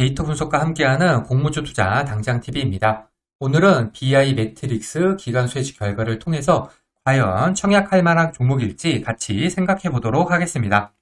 데이터 분석과 함께하는 공모주 투자 당장TV입니다. 오늘은 BI 매트릭스 기간 수혜치 결과를 통해서 과연 청약할 만한 종목일지 같이 생각해 보도록 하겠습니다.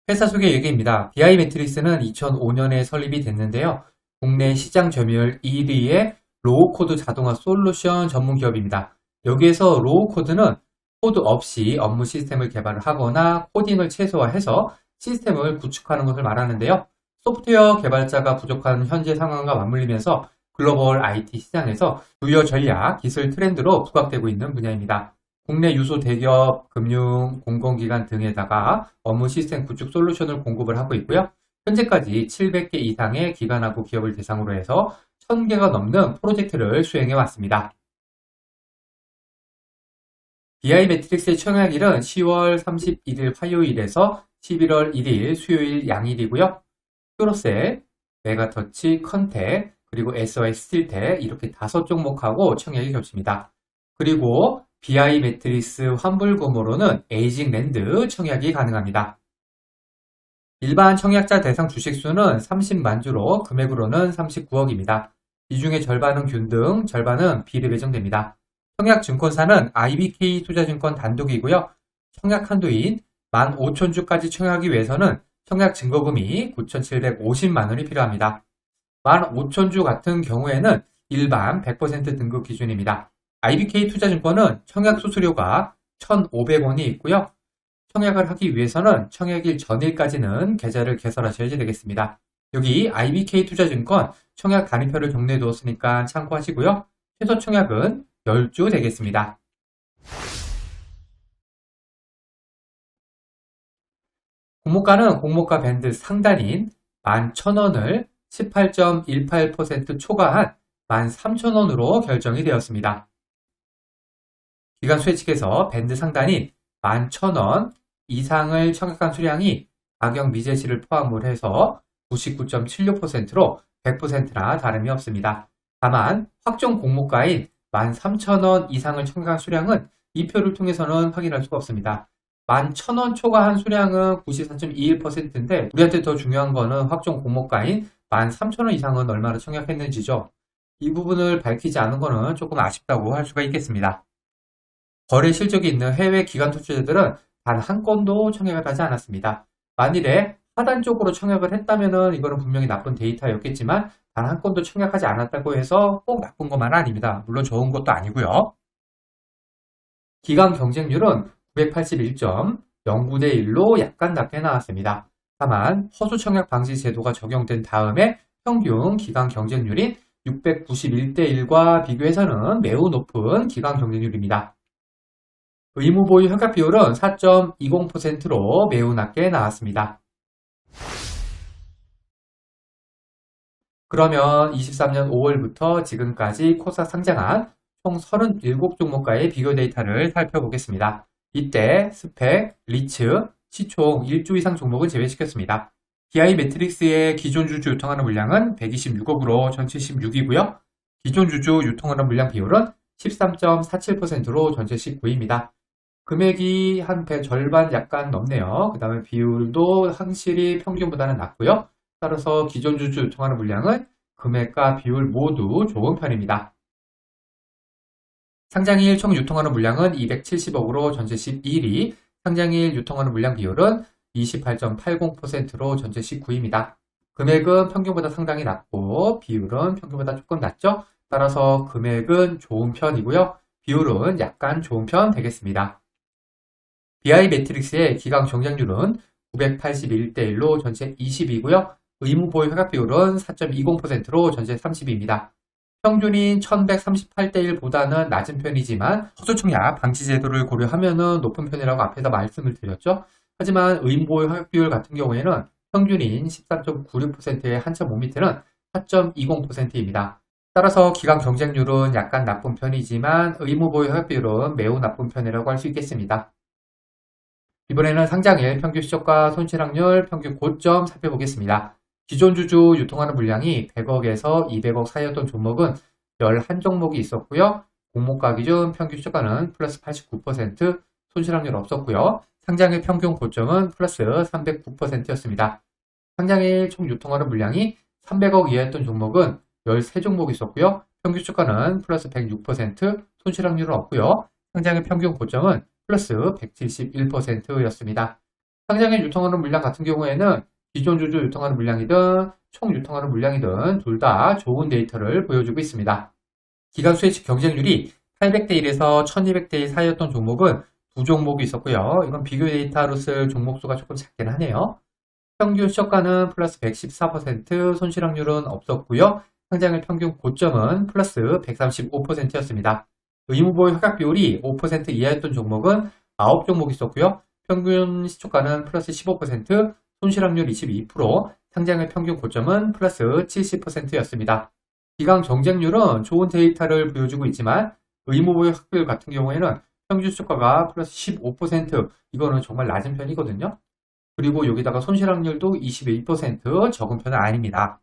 회사 소개 얘기입니다. BI 매트릭스는 2005년에 설립이 됐는데요. 국내 시장 점유율 1위의 로우코드 자동화 솔루션 전문 기업입니다. 여기에서 로우코드는 코드 없이 업무 시스템을 개발을 하거나 코딩을 최소화해서 시스템을 구축하는 것을 말하는데요. 소프트웨어 개발자가 부족한 현재 상황과 맞물리면서 글로벌 IT 시장에서 주요 전략, 기술 트렌드로 부각되고 있는 분야입니다. 국내 유소 대기업, 금융, 공공기관 등에다가 업무 시스템 구축 솔루션을 공급을 하고 있고요. 현재까지 700개 이상의 기관하고 기업을 대상으로 해서 1000개가 넘는 프로젝트를 수행해 왔습니다. BI 매트릭스의 청약일은 10월 31일 화요일에서 11월 1일 수요일 양일이고요. 퓨로셀, 메가터치, 컨택, 그리고 SOS 스틸텍 이렇게 5종목하고 청약이 겹칩니다. 그리고 BI 매트릭스 환불금으로는 에이징랜드 청약이 가능합니다. 일반 청약자 대상 주식수는 30만 주로 금액으로는 39억입니다. 이 중에 절반은 균등, 절반은 비례 배정됩니다. 청약 증권사는 IBK 투자증권 단독이고요. 청약 한도인 15,000주까지 청약하기 위해서는 청약 증거금이 9,750만 원이 필요합니다. 15,000주 같은 경우에는 일반 100% 등급 기준입니다. IBK 투자증권은 청약 수수료가 1,500원이 있고요. 청약을 하기 위해서는 청약일 전일까지는 계좌를 개설하셔야 되겠습니다. 여기 IBK 투자증권 청약 단위표를 정리해 두었으니까 참고하시고요. 최소 청약은 10주 되겠습니다. 공모가는 공모가 밴드 상단인 11,000원을 18.18% 초과한 13,000원으로 결정이 되었습니다. 기간 수혜 측에서 밴드 상단인 11,000원 이상을 청약한 수량이 가격 미제시를 포함을 해서 99.76%로 100%나 다름이 없습니다. 다만 확정 공모가인 13,000원 이상을 청약한 수량은 이 표를 통해서는 확인할 수가 없습니다. 11,000원 초과한 수량은 94.21%인데 우리한테 더 중요한 거는 확정 공모가인 13,000원 이상은 얼마나 청약했는지죠. 이 부분을 밝히지 않은 거는 조금 아쉽다고 할 수가 있겠습니다. 거래 실적이 있는 해외 기관 투자자들은 단 한 건도 청약을 하지 않았습니다. 만일에 하단 쪽으로 청약을 했다면 이거는 분명히 나쁜 데이터였겠지만 단 한 건도 청약하지 않았다고 해서 꼭 나쁜 것만은 아닙니다. 물론 좋은 것도 아니고요. 기간 경쟁률은 981.09대 1로 약간 낮게 나왔습니다. 다만 허수 청약 방지 제도가 적용된 다음에 평균 기간 경쟁률인 691대 1과 비교해서는 매우 높은 기간 경쟁률입니다. 의무보유 협약 비율은 4.20%로 매우 낮게 나왔습니다. 그러면 23년 5월부터 지금까지 코스닥 상장한 총 37종목과의 비교 데이터를 살펴보겠습니다. 이때 스펙, 리츠, 시총 1조 이상 종목을 제외시켰습니다. BI 매트릭스의 기존 주주 유통하는 물량은 126억으로 전체 16이고요. 기존 주주 유통하는 물량 비율은 13.47%로 전체 19입니다. 금액이 한 배 절반 약간 넘네요. 그 다음에 비율도 확실히 평균보다는 낮고요. 따라서 기존 주주 유통하는 물량은 금액과 비율 모두 좋은 편입니다. 상장일 총 유통하는 물량은 270억으로 전체 11위, 상장일 유통하는 물량 비율은 28.80%로 전체 19입니다. 금액은 평균보다 상당히 낮고 비율은 평균보다 조금 낮죠? 따라서 금액은 좋은 편이고요. 비율은 약간 좋은 편 되겠습니다. BI 매트릭스의 기간 경쟁률은 981대 1로 전체 20이고요. 의무보유 협약 비율은 4.20%로 전체 30입니다. 평균인 1138대 1보다는 낮은 편이지만 허수청약 방지 제도를 고려하면 높은 편이라고 앞에서 말씀을 드렸죠. 하지만 의무보유 협약 비율 같은 경우에는 평균인 13.96%의 한참 못 밑에는 4.20%입니다. 따라서 기간 경쟁률은 약간 나쁜 편이지만 의무보유 협약 비율은 매우 나쁜 편이라고 할 수 있겠습니다. 이번에는 상장일 평균 시초가 손실 확률 평균 고점 살펴보겠습니다. 기존 주주 유통하는 물량이 100억에서 200억 사이였던 종목은 11종목이 있었고요. 공모가 기준 평균 시초가는 플러스 89%, 손실확률 없었고요. 상장일 평균 고점은 플러스 309%였습니다. 상장일 총 유통하는 물량이 300억 이하였던 종목은 13종목 있었고요. 평균 시초가는 플러스 106%, 손실확률은 없고요. 상장일 평균 고점은 플러스 171%였습니다. 상장일 유통하는 물량 같은 경우에는 기존 주주 유통하는 물량이든 총 유통하는 물량이든 둘 다 좋은 데이터를 보여주고 있습니다. 기간 수혜치 경쟁률이 800대 1에서 1200대 1 사이였던 종목은 두 종목이 있었고요. 이건 비교 데이터로 쓸 종목 수가 조금 작긴 하네요. 평균 시초가는 플러스 114%, 손실확률은 없었고요. 상장일 평균 고점은 플러스 135%였습니다. 의무보유 허각 비율이 5% 이하였던 종목은 9종목 있었고요. 평균 시초가는 플러스 15%, 손실확률 22%, 상장일 평균 고점은 플러스 70%였습니다. 기간 경쟁률은 좋은 데이터를 보여주고 있지만 의무보유 확률 같은 경우에는 평균 시초가가 플러스 15%, 이거는 정말 낮은 편이거든요. 그리고 여기다가 손실확률도 22%, 적은 편은 아닙니다.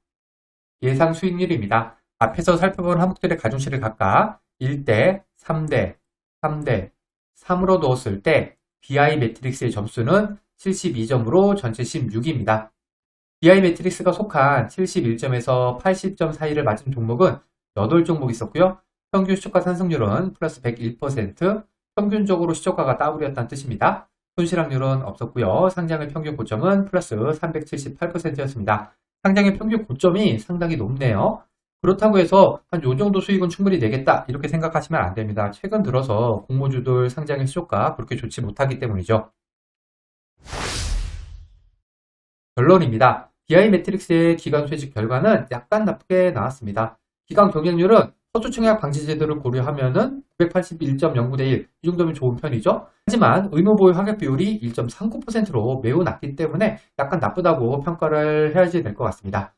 예상 수익률입니다. 앞에서 살펴본 항목들의 가중치를 각각 1대, 3대, 3대, 3으로 두었을 때 BI 매트릭스의 점수는 72점으로 전체 16입니다. BI 매트릭스가 속한 71점에서 80점 사이를 맞은 종목은 8종목 있었고요. 평균 시초가 상승률은 플러스 101%, 평균적으로 시초가가 다운이었다는 뜻입니다. 손실확률은 없었고요. 상장의 평균 고점은 플러스 378%였습니다. 상장의 평균 고점이 상당히 높네요. 그렇다고 해서 한 요 정도 수익은 충분히 내겠다 이렇게 생각하시면 안 됩니다. 최근 들어서 공모주들 상장의 시초가 그렇게 좋지 못하기 때문이죠. 결론입니다. BI 매트릭스의 기간 수혜직 결과는 약간 나쁘게 나왔습니다. 기간 경쟁률은 서초청약 방지 제도를 고려하면은 981.09대 1, 이 정도면 좋은 편이죠. 하지만 의무보유 하격 비율이 1.39%로 매우 낮기 때문에 약간 나쁘다고 평가를 해야지 될 것 같습니다.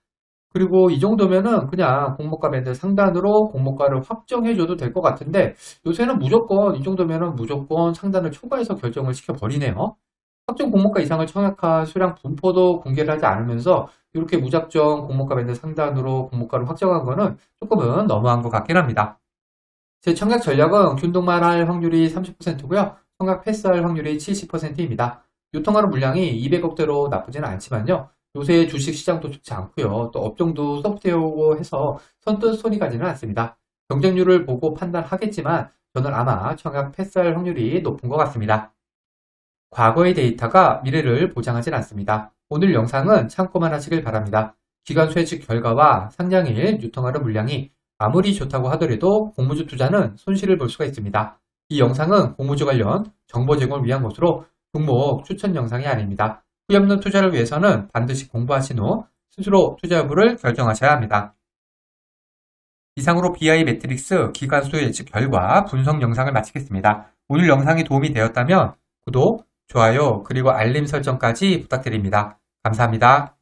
그리고 이 정도면은 그냥 공모가 밴드 상단으로 공모가를 확정해줘도 될 것 같은데 요새는 무조건 이 정도면은 무조건 상단을 초과해서 결정을 시켜버리네요. 확정 공모가 이상을 청약한 수량 분포도 공개를 하지 않으면서 이렇게 무작정 공모가 밴드 상단으로 공모가를 확정한 거는 조금은 너무한 것 같긴 합니다. 제 청약 전략은 균등만 할 확률이 30%고요. 청약 패스할 확률이 70%입니다. 유통하는 물량이 200억대로 나쁘지는 않지만요. 요새 주식시장도 좋지 않고요. 또 업종도 소프트웨어고 해서 선뜻 손이 가지는 않습니다. 경쟁률을 보고 판단하겠지만 저는 아마 청약 패스할 확률이 높은 것 같습니다. 과거의 데이터가 미래를 보장하진 않습니다. 오늘 영상은 참고만 하시길 바랍니다. 기간 수혜직 결과와 상장일 유통하는 물량이 아무리 좋다고 하더라도 공모주 투자는 손실을 볼 수가 있습니다. 이 영상은 공모주 관련 정보 제공을 위한 것으로 종목 추천 영상이 아닙니다. 후회 없는 투자를 위해서는 반드시 공부하신 후 스스로 투자 여부를 결정하셔야 합니다. 이상으로 BI 매트릭스 기간 수혜직 결과 분석 영상을 마치겠습니다. 오늘 영상이 도움이 되었다면 구독, 좋아요, 그리고 알림 설정까지 부탁드립니다. 감사합니다.